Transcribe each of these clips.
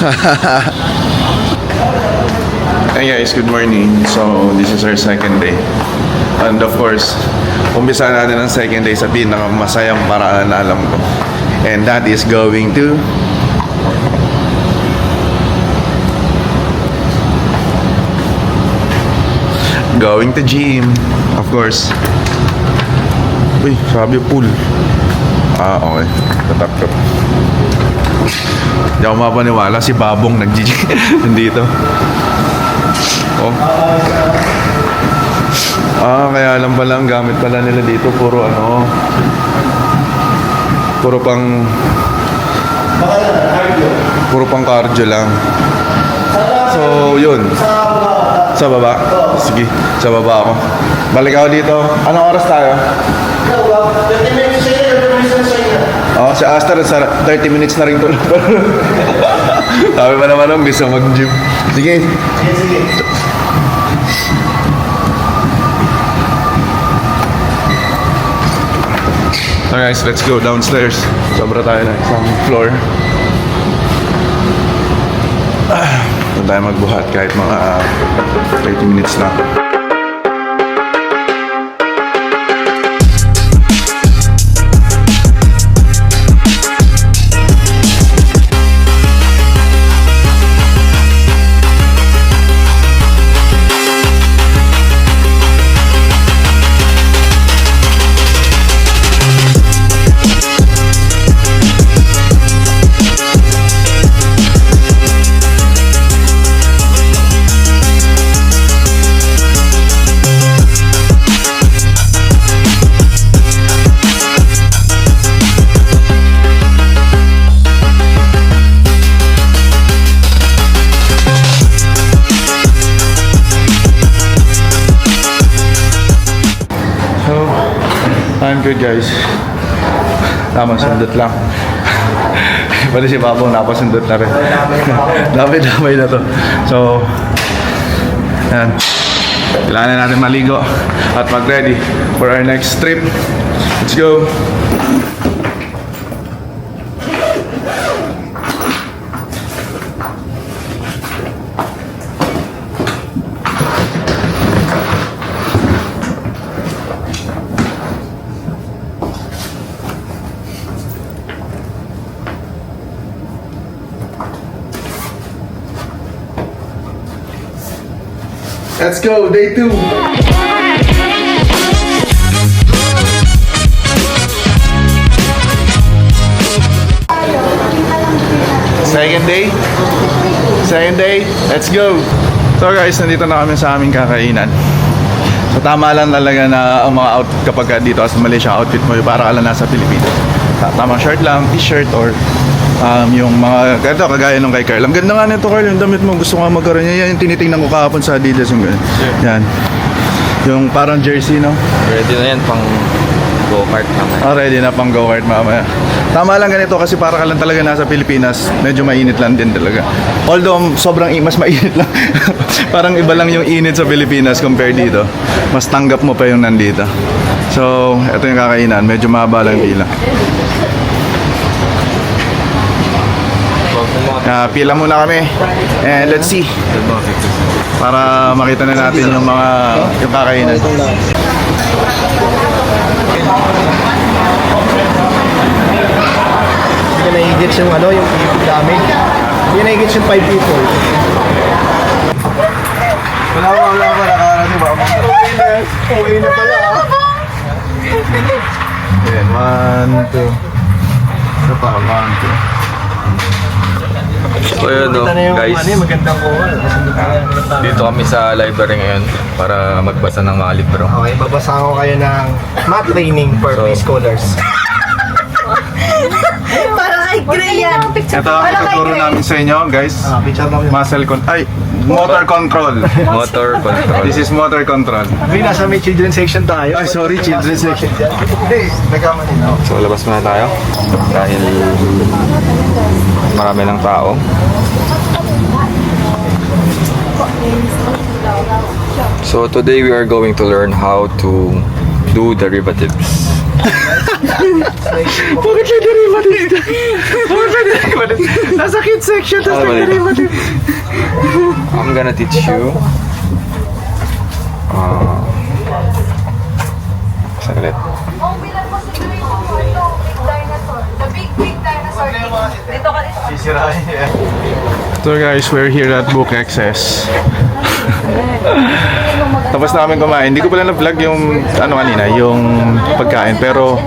Hey guys, good morning. So, this is our second day. And of course, umpisa natin ang second day sa pinakamasayang paraan na alam ko. And that is going to gym, of course. Uy, sabi pool. Ah, okay. Tatap-tap. Hindi ako mapaniwala si Babong nag-gym nandito. Oh. Ah, kaya alam pala ang gamit pala nila dito puro ano. Puro pang cardio lang. So, yun. Sa baba? Sige, sa baba ako. Balik ako dito. Anong oras tayo? 30 minutes sa'yo, 30 minutes na sa'yo. Oh, si Aster, 30 minutes na rin tulog. Sabi pa naman ang gusto mag-gym. Sige. Sige. So guys, let's go downstairs. Sobra tayo na isang floor. Doon tayo magbuhat kahit mga 30 minutes lang. I'm good guys. Tama, sundot lang. Pati si Babong napasundot na rin. Damay-damay na to. So, yan. Kailangan natin maligo at mag-ready for our next trip. Let's go! Let's go, day 2. Second day, let's go. So guys, nandito na kami sa aming kakainan. So tama lang talaga na ang mga out kapag dito sa Malaysia outfit mo para ka lang nasa Pilipinas. Tamang shirt lang, t-shirt or yung mga, ito kagaya nung kay Carl. Ang ganda nga nito Carl, yung damit mo, gusto ko nga magkaroon niya. Yan yung tinitingnan ko kahapon sa Adidas yung ganyan. Yan. Yung parang jersey, no? Ready na yan pang go-kart naman. Ah, ready na pang go-kart mamaya. Tama lang ganito kasi para ka lang talaga nasa Pilipinas, medyo mainit lang din talaga. Although sobrang mas mainit lang. Parang iba lang yung init sa Pilipinas compared dito. Mas tanggap mo pa yung nandito. So, ito yung kakainan, medyo mahaba lang pila. Pila muna kami and let's see para makita na natin yung mga yung kakainan. Hindi na i-gets yung ano, yung dami. Hindi na i-gets yung 5 people. Wala nakakala si Mama. Uwi na pala ah. Ayan, 1, 2. Ito pa, 1, 2. So yun no, guys, magandang kuha. dito kami sa library ngayon para magbasa ng mga libro. Okay, babasa ko kayo ng math training for preschoolers. Para kay Gray yan. Ito ang ituturo namin sa inyo, guys. Picture lang yun. Motor control. Motor control. This is motor control. Uy, nasa may children section tayo. Ay, sorry, children's section. Hindi, nagkamali na. So labas muna tayo dahil marami ng tao. So today we are going to learn how to do derivatives. Bakit may derivative? Bakit may derivative? Nasa kids section, tapos may derivative. I'm gonna teach you. Saglit. Oh, bilang mo sa gawin mo yung big dinosaur. The big dinosaur. Dito ka dito. So guys, we're here at Book Access. Tapos namin kumain. Hindi ko pala na-vlog yung ano kanina, yung pagkain. Pero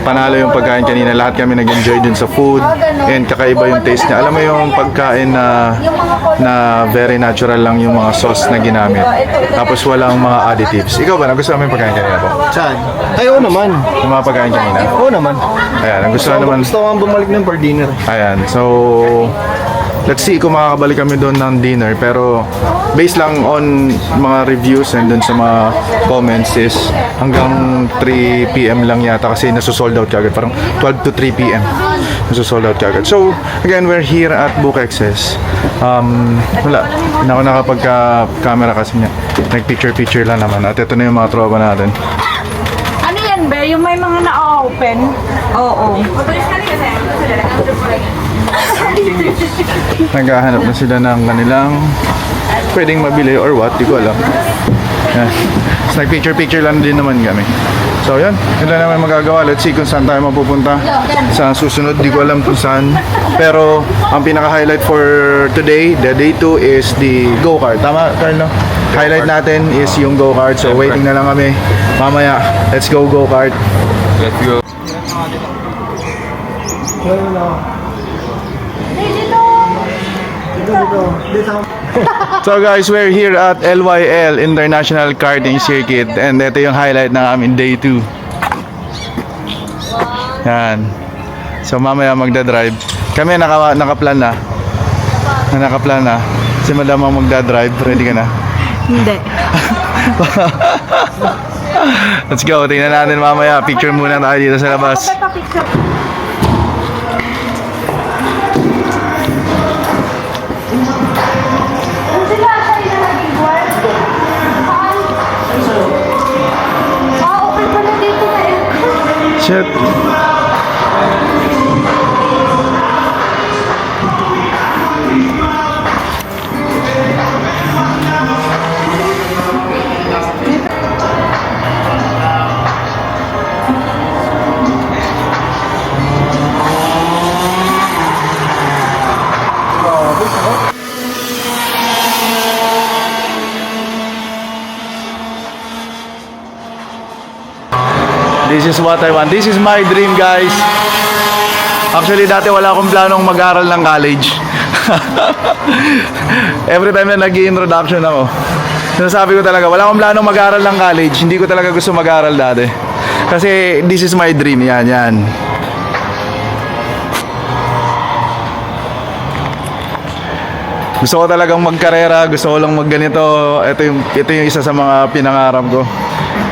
panalo yung pagkain kanina. Lahat kami nag-enjoy dun sa food. And kakaiba yung taste niya. Alam mo yung pagkain na very natural lang yung mga sauce na ginamit. Tapos walang mga additives. Ikaw ba? Nagustuhan mo yung pagkain kanina po? Saan? Ay, oo naman. Yung mga pagkain kanina? Oo naman. Ayan, nagustuhan naman. Gusto ko nga bumalik ng for dinner. Ayan, so let's see kung makakabalik kami doon ng dinner. Pero based lang on mga reviews and dun sa mga comments is hanggang 3 p.m. lang yata kasi nasusold out kagad. Parang 12 to 3 p.m. nasusold out kagad. So again, we're here at Book Access. Wala, hindi ako nakapagka-camera kasi niya. Nag-picture-picture lang naman. At ito na yung mga tropa natin. Ano yan, Be? Yung may mga na-open? Oo. Naghahanap na sila ng kanilang pwedeng mabili or what, di ko alam. Yan. So, nag-picture-picture lang din naman kami. So, yan. Yun lang naman magagawa. Let's see kung saan tayo mapupunta. Sa susunod, di ko alam kung saan. Pero, ang pinaka-highlight for today, the day 2 is the go-kart. Tama, Carlo? Highlight natin is yung go-kart. So, waiting na lang kami. Mamaya, let's go go-kart. Let's go. So guys, we're here at LYL International Karting Circuit and ito yung highlight ng amin day 2. Yan. So mamaya magdadrive. Kami nakaplan na. Nakaplan na. Si Madam ang magdadrive. Ready ka na? Hindi. Let's go. Tingnan natin mamaya. Picture muna tayo dito sa labas. Okay pala dito na yun. Shit. This is what I want. This is my dream, guys. Actually, dati wala akong planong mag-aral ng college. Every time na nag-i-introduction ako, sinasabi ko talaga, wala akong planong mag-aral ng college. Hindi ko talaga gusto mag-aral dati. Kasi this is my dream. Yan, yan. Gusto ko talagang magkarera, gusto ko lang magganito. Ito yung isa sa mga pinangarap ko.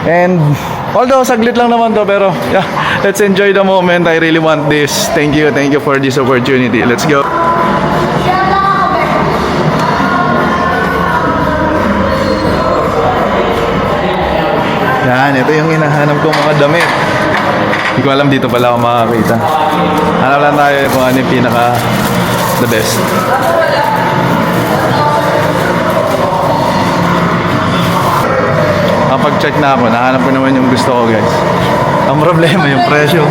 And although saglit lang naman to, pero yeah, let's enjoy the moment. I really want this. Thank you for this opportunity. Let's go. Yan, ito yung hinahanap kong mga damit. Hindi ko alam dito pala ako makakita. Hanap lang tayo kung ano yung pinaka the best. Kapag-check na ako, nahanap ko naman yung gusto ko, guys. Ang problema yung presyo.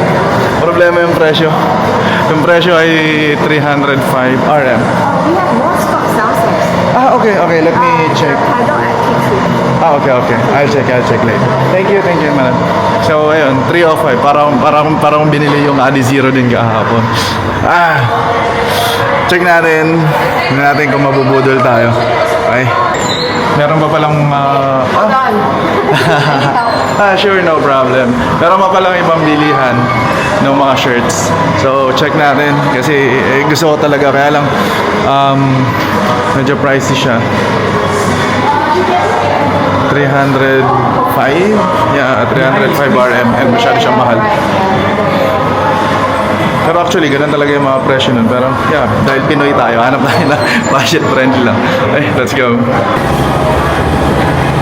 Yung presyo ay 305 RM. We have more stock downstairs. Ah, okay. Let me check. I don't actually. Ah, okay. I'll check later. Thank you, madam. So, ayun, 305. Parang binili yung Adi Zero din kahapon. Check natin. Tingnan natin kung mabubudol tayo. Okay. Meron pa palang sure, no problem. Meron pa palang ibang bilihan ng mga shirts. So, check natin kasi gusto ko talaga, kaya lang medyo pricey siya. 305? Yeah, 305 RM and masyado siyang mahal. Pero actually, ganun talaga yung mga presyo nun. Pero yeah, dahil Pinoy tayo, hanap tayo na budget friendly lang. Okay, let's go.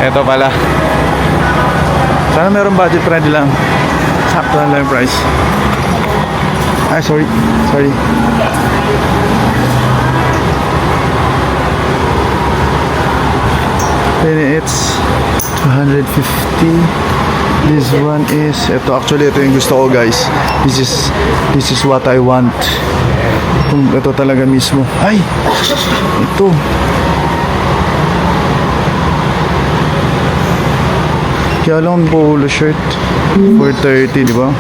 Eto pala. Sana meron budget friendly lang. Sakto lang yung price. Ay, sorry. Sorry. Then it's 250. This one is ito, actually ito yung gusto ko, guys. This is what I want. Ito talaga mismo. Ay! Ito. Kaya lang polo shirt. 430, di ba?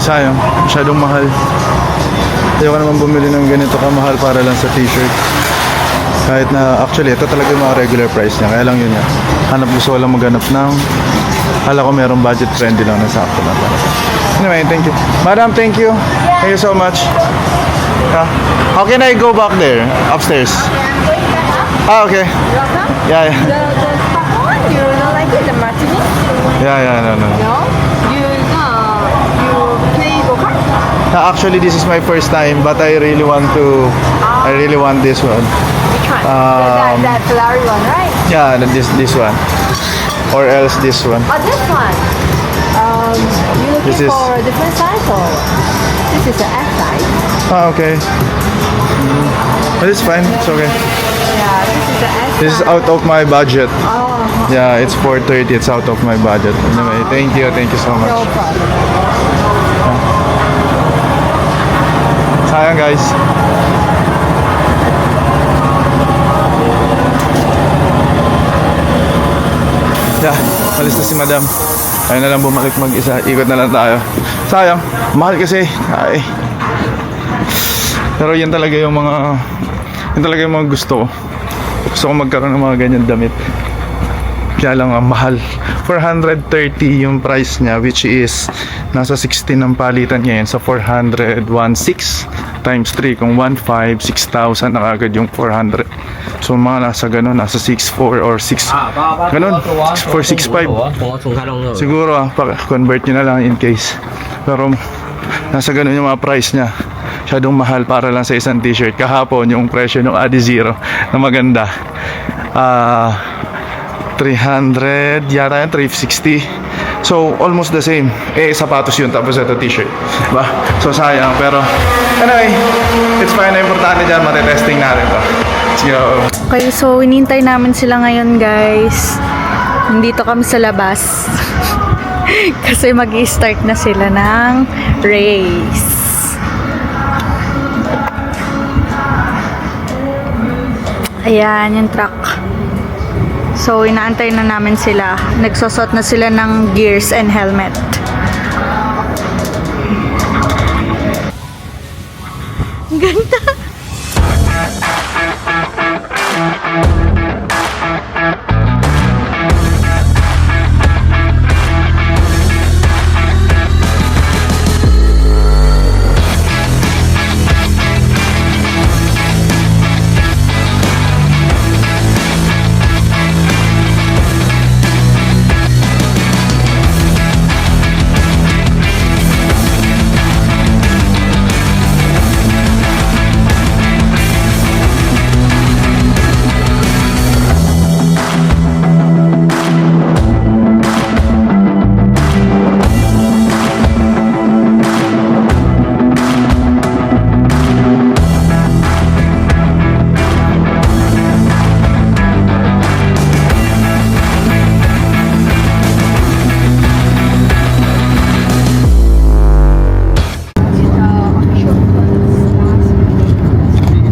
Sayang, masyadong mahal. Ayoko naman bumili ng ganito kamahal para lang sa t-shirt. Kahit na actually ito talaga yung mga regular price niya. Kaya lang yun nga, gusto ko lang maghanap ng hala ko merong budget friendly lang na sakto na talaga. Anyway, thank you madam, thank you. Thank you so much. How can I go back there? Upstairs? Okay. Yeah, yeah. The top one, you don't like it, the martini? Yeah, no. No? You play go-kart? Actually, this is my first time, but I really want this one. Which one? Um, that Ferrari one, right? Yeah, this one. Or else this one. Oh, this one. You This looking is- for a different size or? This is the F size. Okay. But it's fine. It's okay. Yeah, this is the S size. This is out of my budget. Oh, Yeah, it's 430. It's out of my budget. Anyway, thank you so much. no problem. Sayang, guys. Yeah, malis na si madam. Ayaw na lang bumalik mag-isa. Ikot na lang tayo. Sayang. Mahal kasi. Ay. Pero yan talaga yung mga gusto ko. Gusto ko magkaroon ng mga ganyan damit. Kaya lang ang mahal. 430 yung price niya, which is nasa 16 ang palitan ngayon sa 400, 1.6 times 3 kung 1.5, 6,000 na agad yung 400. So mga nasa ganun, nasa 6.4 or 6 ganun, 6.4, 6.5 siguro. Convert nyo na lang in case. Pero nasa ganun yung mga price niya. Masyadong mahal para lang sa isang t-shirt. Kahapon yung presyo ng Adizero na maganda, 300 yata yan, 360. So almost the same. Sapatos yun tapos ito t-shirt, diba? So sayang, pero anyway, it's fine. Importante dyan, matitesting natin to. Let's go. Okay, so inintay namin sila ngayon, guys. Nandito kami sa labas. Kasi mag-i-start na sila ng race. Ayan, yung truck. So, inaantay na namin sila. Nagsosot na sila ng gears and helmet. Ang ganda!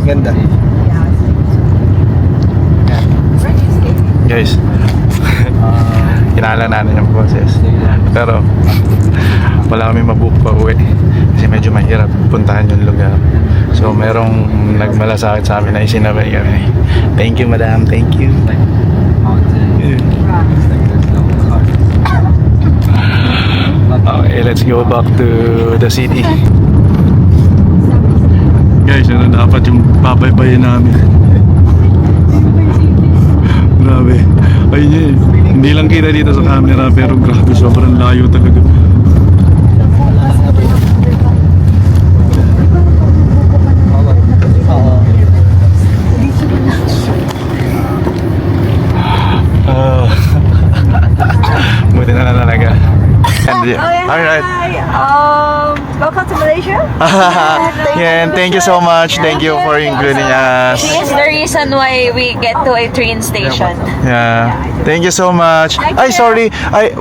Ganda. Guys, kinala natin yung boses. Pero wala kami mabook pa uwi kasi medyo mahirap puntahan yung lugar. So merong nagmalasakit sa amin na isinabay kami. Thank you madam, thank you. Okay, let's go back to the city. Guys, ano dapat yung pabaybayin namin. Grabe. Ayun yun. Hindi lang kita dito sa camera pero grabe, sobrang layo talaga. Buti na talaga. Alright. Welcome to Malaysia. Yeah, and thank you so much. Thank you for including us. She is the reason why we get to a train station. Yeah. Thank you so much. Ay, sorry.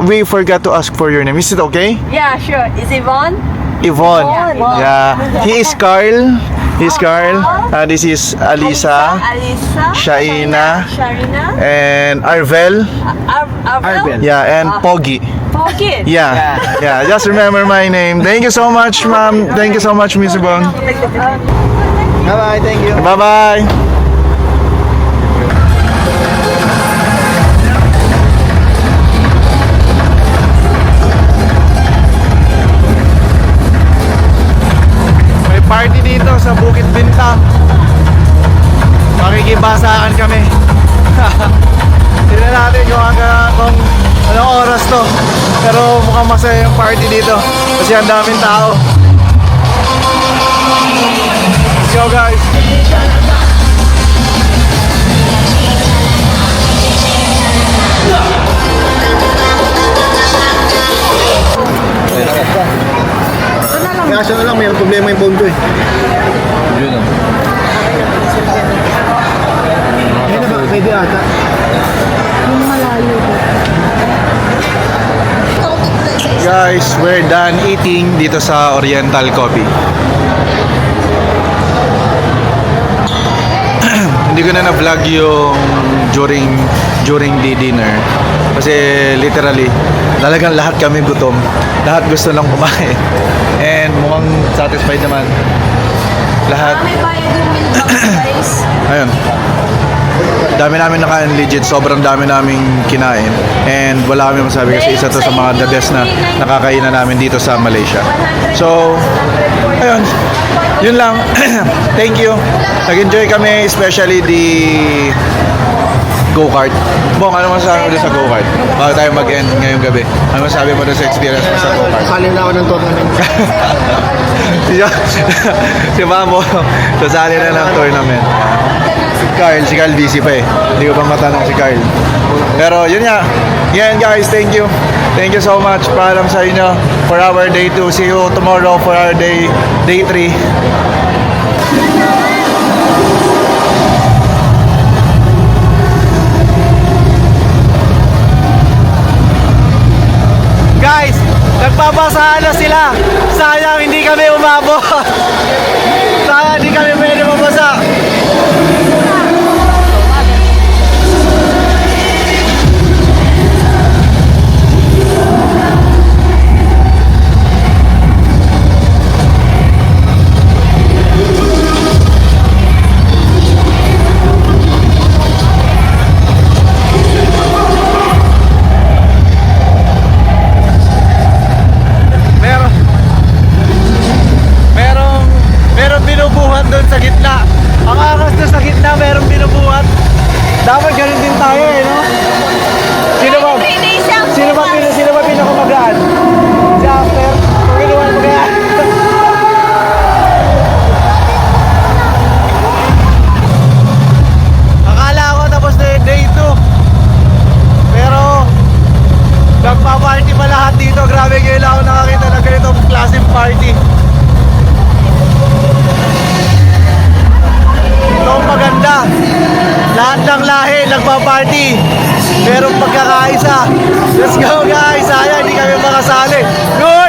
We forgot to ask for your name. Is it okay? Yeah, sure. Is Yvonne? Yvonne. Yeah. He is Carl. He's Carl. This is Alisa. Alisa. Shaina. Sharina. And Arvel. Arvel. Yeah, and Pogi. Pogi. Yeah. Yeah. Just remember my name. Thank you so much, ma'am. Thank you so much, Miss Yvonne. Bye-bye, thank you. Bye-bye. May party dito sa Bukit Bintang. Makikibasaan kami. Tignan natin kung anong oras to. Pero mukhang masaya yung party dito kasi ang daming tao. Let's go guys. Kaya na lang, may problema yung phone ko eh. Yun o. Ayun na ba? Pwede ata. Guys, we're done eating dito sa Oriental Coffee. Hindi ko na na-vlog yung during the dinner kasi literally talagang lahat kami gutom, lahat gusto lang kumain and mukhang satisfied naman lahat. May bayad yung milk guys. Ayun, dami namin nakain, legit sobrang dami naming kinain and wala kami masabi kasi isa to sa mga the best na nakakainan namin dito sa Malaysia. So ayun, yun lang. Thank you. Nag-enjoy kami, especially the go-kart. Bong, ano masasabi mo doon sa go-kart? Bago tayo mag-end ngayong gabi. Ano masasabi mo doon sa experience mo sa go-kart? Kalim na ako ng tournament. Si Mamo, sasali na ng tournament. Si Carl busy pa eh. Hindi ko pa matanong si Carl. Pero yun nga. Yan guys, thank you. Thank you so much. Paalam sa inyo for our day 2. See you tomorrow for our day 3. Guys, nagbabasahan na sila. Sayang hindi kami umabot. Sayang hindi kami pwede mabasa. Merong binubuhat doon sa gitna. Ang angas doon sa gitna, merong binubuhat. Dapat ganun din tayo eh, no? Sino ba pinakamagaan? Si After? Kinuha mo kaya? Akala ko tapos na yung day 2. Pero nagpa-party pa lahat dito. Grabe, ngayon ako nakakita ng ganitong klaseng party. Ito ang maganda. Lahat ng lahi nagpa-party. Merong pagkakaisa. Let's go guys. Sayang hindi kami makasali. Go!